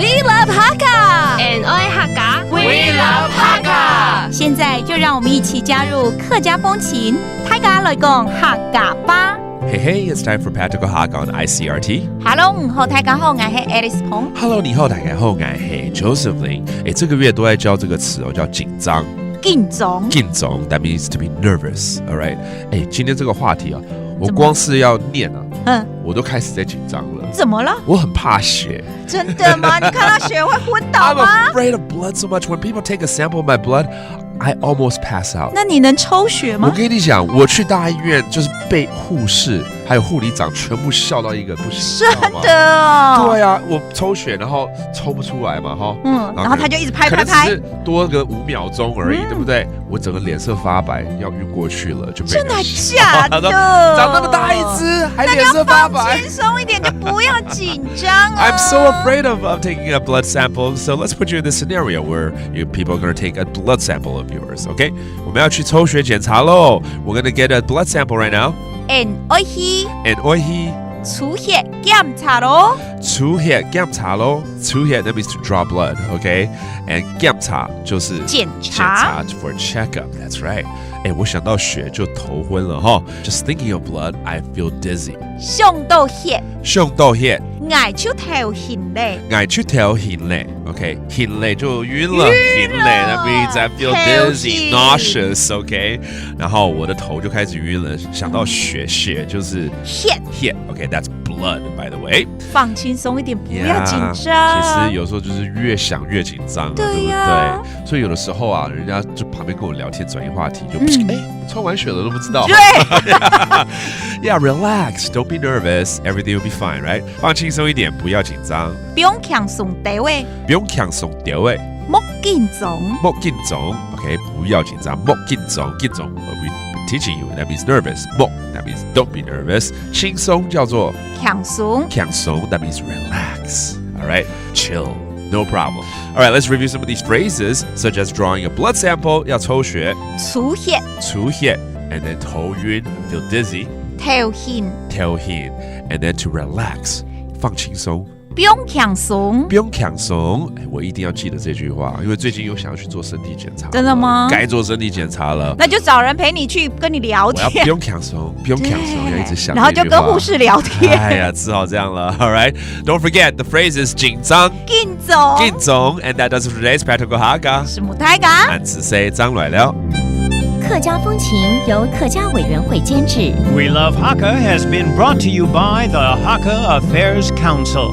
We love Hakka and I Hakka. We love Hakka。现在就让我们一起加入客家风情，大家来讲客家吧。Hey, it's time for Practical Hakka on ICRT. Hello， 你好，大家好，我是 Alice 彭。Hello， 你好，大家好，我是 Joseph Lin。这个月都在教这个词叫紧张。紧张 That means to be nervous. All right. 今天这个话题啊，我光是要念啊，我都开始在紧张了。怎么了？我很怕血。真的吗？你看到血会昏倒吗 I'm afraid of blood so much. When people take a sample of my blood, I almost pass out. 那你能抽血吗？我跟你讲，我去大医院就是被护士还有护理长全部笑到一个不行。真的哦？对啊，我抽血然后抽不出来嘛，然后他就一直拍，可能只是多个5秒钟而已，对不对？我整个脸色发白，要晕过去了，就被真的假的？长那么大一只，还脸色发白。那你要放轻松一点，就不要紧张啊。I'm so afraid of taking a blood sample, so let's put you in this scenario where people are going to take a blood sample of yours, okay? 我们要去抽血检查喽。We're going to get a blood sample right now. And 我去 抽血检查咯。抽血检查咯。抽血 that means to draw blood, okay? And 检查就是检查 for checkup. That's right. 我想到血就头昏了哈。Just thinking of blood, I feel dizzy. 上到血，眼出头晕嘞。眼出头晕嘞 ，OK， 晕嘞就晕了，晕嘞 that means I feel dizzy, nauseous, OK， 然后我的头就开始晕了，想到血就是血 ，OK， that's blood by the way。放轻松一点，不要紧张。其实有时候就是越想越紧张，对不对？所以有的时候啊，人家就旁边跟我聊天转移话题，就抽完血了都不知道。对，Yeah, relax, don't be nervous, everything will be fine, right？ 放轻松一点，不要紧张。不用强松地位，莫紧张 ，OK， 不要紧张，莫紧张 ，we teaching you that means nervous， 莫 that means don't be nervous， 轻松叫做强松 that means relax, all right, chill, no problem. All right, let's review some of these phrases, such as drawing a blood sample, 要抽血，抽血 and then 头晕 feel dizzy, 头晕 and then to relax, 放轻松。不用强松，我一定要记得这句话，因为最近又想要去做身体检查。真的吗？该做身体检查了，那就找人陪你去跟你聊天。不用强松，要一直想。然后就跟护士聊天。哎呀，只好这样了。All right, don't forget the phrase is 紧张 and that does for today's Practical Hakka。是母胎嘎。俺是谁张来了。客家风情由客家委员会监制。We Love Hakka has been brought to you by the Hakka Affairs Council.